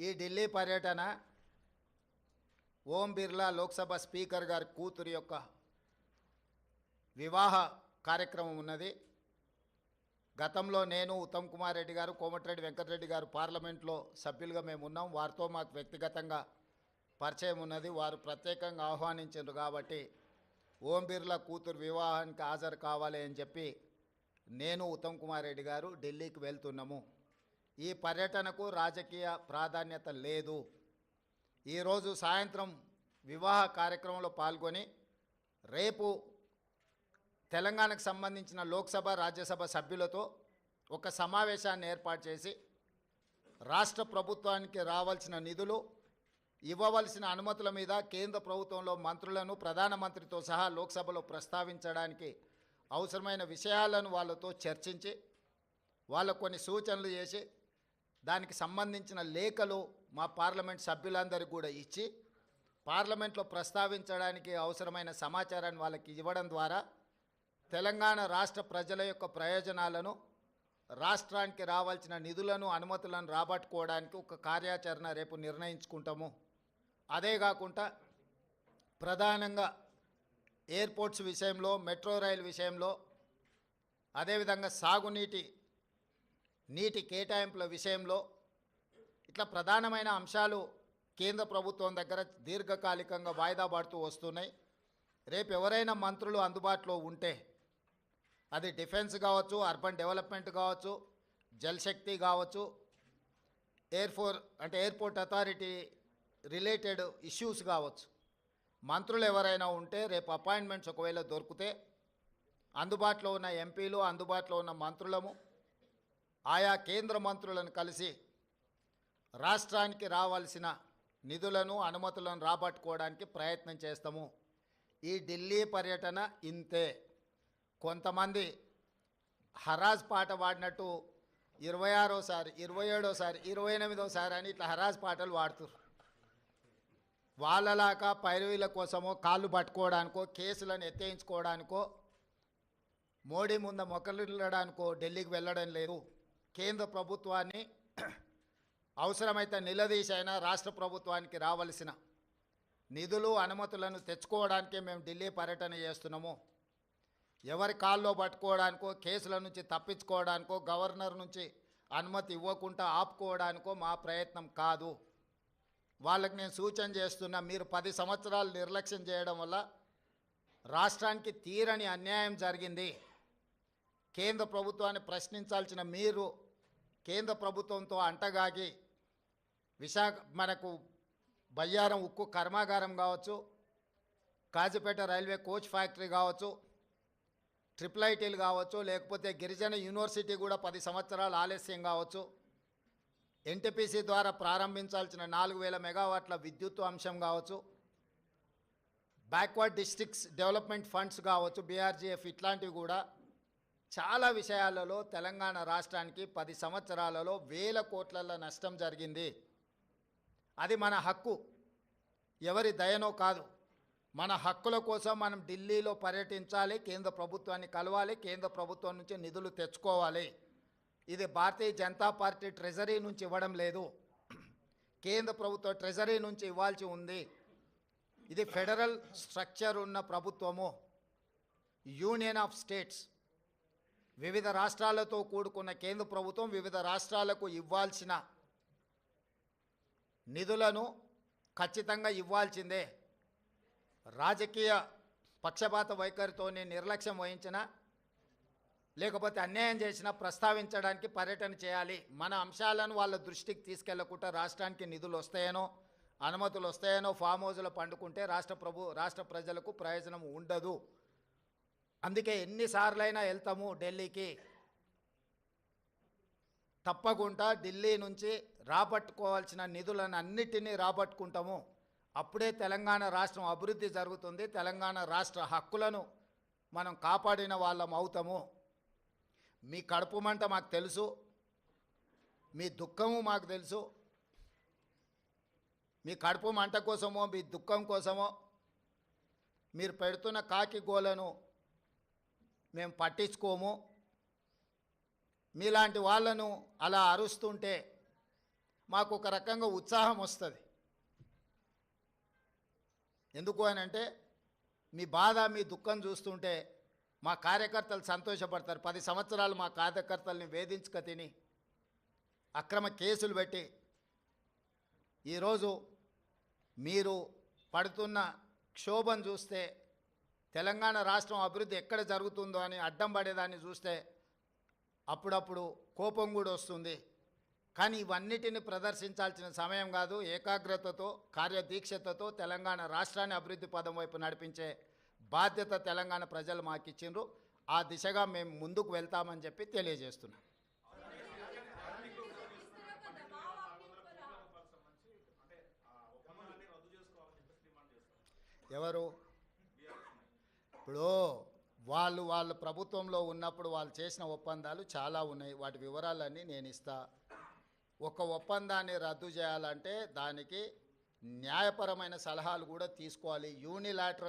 ఈ ఢిల్లీ పర్యటన ఓం బిర్లా లోక్సభ స్పీకర్ గారి కూతురు యొక్క వివాహ కార్యక్రమం ఉన్నది. గతంలో నేను, ఉత్తమ్ కుమార్ రెడ్డి గారు, కోమటిరెడ్డి వెంకటరెడ్డి గారు పార్లమెంట్లో సభ్యులుగా మేము ఉన్నాం. వారితో మాకు వ్యక్తిగతంగా పరిచయం ఉన్నది. వారు ప్రత్యేకంగా ఆహ్వానించారు కాబట్టి ఓం బిర్లా కూతురు వివాహానికి హాజరు కావాలి అని చెప్పి నేను, ఉత్తమ్ కుమార్ రెడ్డి గారు ఢిల్లీకి వెళ్తున్నాము. ఈ పర్యటనకు రాజకీయ ప్రాధాన్యత లేదు. ఈరోజు సాయంత్రం వివాహ కార్యక్రమంలో పాల్గొని రేపు తెలంగాణకు సంబంధించిన లోక్సభ, రాజ్యసభ సభ్యులతో ఒక సమావేశాన్ని ఏర్పాటు చేసి రాష్ట్ర ప్రభుత్వానికి రావాల్సిన నిధులు, ఇవ్వవలసిన అనుమతుల మీద కేంద్ర ప్రభుత్వంలో మంత్రులను, ప్రధానమంత్రితో సహా లోక్సభలో ప్రస్తావించడానికి అవసరమైన విషయాలను వాళ్ళతో చర్చించి వాళ్ళకు కొన్ని సూచనలు చేసి దానికి సంబంధించిన లేఖలు మా పార్లమెంట్ సభ్యులందరికీ కూడా ఇచ్చి పార్లమెంట్లో ప్రస్తావించడానికి అవసరమైన సమాచారాన్ని వాళ్ళకి ఇవ్వడం ద్వారా తెలంగాణ రాష్ట్ర ప్రజల యొక్క ప్రయోజనాలను, రాష్ట్రానికి రావాల్సిన నిధులను, అనుమతులను రాబట్టుకోవడానికి ఒక కార్యాచరణ రేపు నిర్ణయించుకుంటాము. అదే కాకుండా ప్రధానంగా ఎయిర్పోర్ట్స్ విషయంలో, మెట్రో రైలు విషయంలో, అదేవిధంగా నీటి కేటాయింపుల విషయంలో ఇట్లా ప్రధానమైన అంశాలు కేంద్ర ప్రభుత్వం దగ్గర దీర్ఘకాలికంగా వాయిదా పడుతూ వస్తున్నాయి. రేపు ఎవరైనా మంత్రులు అందుబాటులో ఉంటే అది డిఫెన్స్ కావచ్చు, అర్బన్ డెవలప్మెంట్ కావచ్చు, జలశక్తి కావచ్చు, ఎయిర్పోర్ట్ అథారిటీ రిలేటెడ్ ఇష్యూస్ కావచ్చు, మంత్రులు ఎవరైనా ఉంటే రేపు అపాయింట్మెంట్స్ ఒకవేళ దొరికితే అందుబాటులో ఉన్న ఎంపీలు, అందుబాటులో ఉన్న మంత్రులము ఆయా కేంద్ర మంత్రులను కలిసి రాష్ట్రానికి రావాల్సిన నిధులను, అనుమతులను రాబట్టుకోవడానికి ప్రయత్నం చేస్తాము. ఈ ఢిల్లీ పర్యటన ఇంతే. కొంతమంది హరాజ్ పాట పాడినట్టు 26సారి, 27సారి, 28సారి అని ఇట్లా హరాజ్ పాటలు పాడుతారు. వాళ్ళలాగా పైరవీల కోసమో, కాళ్ళు పట్టుకోవడానికో, కేసులను ఎత్తేయించుకోవడానికో, మోడీ ముందు మొక్కలిల్లడానికో ఢిల్లీకి వెళ్ళడం లేదు. కేంద్ర ప్రభుత్వాన్ని అవసరమైతే నిలదీసైనా రాష్ట్ర ప్రభుత్వానికి రావాల్సిన నిధులు, అనుమతులను తెచ్చుకోవడానికే మేము ఢిల్లీ పర్యటన చేస్తున్నాము. ఎవరి కాల్లో పట్టుకోవడానికో, కేసుల నుంచి తప్పించుకోవడానికో, గవర్నర్ నుంచి అనుమతి ఇవ్వకుండా ఆపుకోవడానికో మా ప్రయత్నం కాదు. వాళ్ళకి నేను సూచన చేస్తున్నా, మీరు 10 సంవత్సరాలు నిర్లక్ష్యం చేయడం వల్ల రాష్ట్రానికి తీరని అన్యాయం జరిగింది. కేంద్ర ప్రభుత్వాన్ని ప్రశ్నించాల్సిన మీరు కేంద్ర ప్రభుత్వంతో అంటగాగి మనకు బయ్యారం ఉక్కు కర్మాగారం కావచ్చు, కాజీపేట రైల్వే కోచ్ ఫ్యాక్టరీ కావచ్చు, IIITలు కావచ్చు, లేకపోతే గిరిజన యూనివర్సిటీ కూడా 10 సంవత్సరాలు ఆలస్యం కావచ్చు, NTPC ద్వారా ప్రారంభించాల్సిన 4000 మెగావాట్ల విద్యుత్ అంశం కావచ్చు, బ్యాక్వర్డ్ డిస్ట్రిక్ట్స్ డెవలప్మెంట్ ఫండ్స్ కావచ్చు, BRGF, ఇట్లాంటివి కూడా చాలా విషయాలలో తెలంగాణ రాష్ట్రానికి 10 సంవత్సరాలలో వేల కోట్ల నష్టం జరిగింది. అది మన హక్కు, ఎవరి దయనో కాదు. మన హక్కుల కోసం మనం ఢిల్లీలో పర్యటించాలి, కేంద్ర ప్రభుత్వాన్ని కలవాలి, కేంద్ర ప్రభుత్వం నుంచి నిధులు తెచ్చుకోవాలి. ఇది భారతీయ జనతా పార్టీ ట్రెజరీ నుంచి ఇవ్వడం లేదు, కేంద్ర ప్రభుత్వ ట్రెజరీ నుంచి ఇవ్వాల్సి ఉంది. ఇది ఫెడరల్ స్ట్రక్చర్ ఉన్న ప్రభుత్వము, యూనియన్ ఆఫ్ స్టేట్స్. వివిధ రాష్ట్రాలతో కూడుకున్న కేంద్ర ప్రభుత్వం వివిధ రాష్ట్రాలకు ఇవ్వాల్సిన నిధులను ఖచ్చితంగా ఇవ్వాల్సిందే. రాజకీయ పక్షపాత వైఖరితోనే నిర్లక్ష్యం వహించిన, లేకపోతే అన్యాయం చేసినా ప్రస్తావించడానికి పర్యటన చేయాలి. మన అంశాలను వాళ్ళ దృష్టికి తీసుకెళ్లకుండా రాష్ట్రానికి నిధులు వస్తాయనో, అనుమతులు వస్తాయనో ఫామ్ హౌస్లో పండుకుంటే రాష్ట్ర ప్రజలకు ప్రయోజనం ఉండదు. అందుకే ఎన్నిసార్లైనా వెళ్తాము ఢిల్లీకి. తప్పకుండా ఢిల్లీ నుంచి రాబట్టుకోవాల్సిన నిధులను అన్నిటినీ రాబట్టుకుంటాము. అప్పుడే తెలంగాణ రాష్ట్రం అభివృద్ధి జరుగుతుంది. తెలంగాణ రాష్ట్ర హక్కులను మనం కాపాడిన వాళ్ళం అవుతాము. మీ కడుపు మంట మాకు తెలుసు, మీ దుఃఖము మాకు తెలుసు. మీ కడుపు మంట కోసమో, మీ దుఃఖం కోసమో మీరు పెడుతున్న కాకి గోలను మేము పట్టించుకోము. మీలాంటి వాళ్ళను అలా అరుస్తుంటే మాకు ఒక రకంగా ఉత్సాహం వస్తుంది. ఎందుకు అని అంటే మీ బాధ మీ దుఃఖం చూస్తుంటే మా కార్యకర్తలు సంతోషపడతారు. 10 సంవత్సరాలు మా కార్యకర్తల్ని వేధించుక తిని అక్రమ కేసులు పెట్టి ఈరోజు మీరు పడుతున్న క్షోభను చూస్తే తెలంగాణ రాష్ట్రం అభివృద్ధి ఎక్కడ జరుగుతుందో అని అడ్డం పడేదాన్ని చూస్తే అప్పుడప్పుడు కోపం కూడా వస్తుంది. కానీ ఇవన్నిటిని ప్రదర్శించాల్సిన సమయం కాదు. ఏకాగ్రతతో కార్యదీక్షతతో తెలంగాణ రాష్ట్రాన్ని అభివృద్ధి పదం వైపు నడిపించే బాధ్యత తెలంగాణ ప్రజలు మాకు ఇచ్చిండ్రు. ఆ దిశగా మేము ముందుకు వెళ్తామని చెప్పి తెలియజేస్తున్నాం. ఎవరు ఇప్పుడు వాళ్ళు ప్రభుత్వంలో ఉన్నప్పుడు వాళ్ళు చేసిన ఒప్పందాలు చాలా ఉన్నాయి. వాటి వివరాలన్నీ నేను ఇస్తా. ఒక ఒప్పందాన్ని రద్దు చేయాలంటే దానికి న్యాయపరమైన సలహాలు కూడా తీసుకోవాలి. యూనిలాటరల్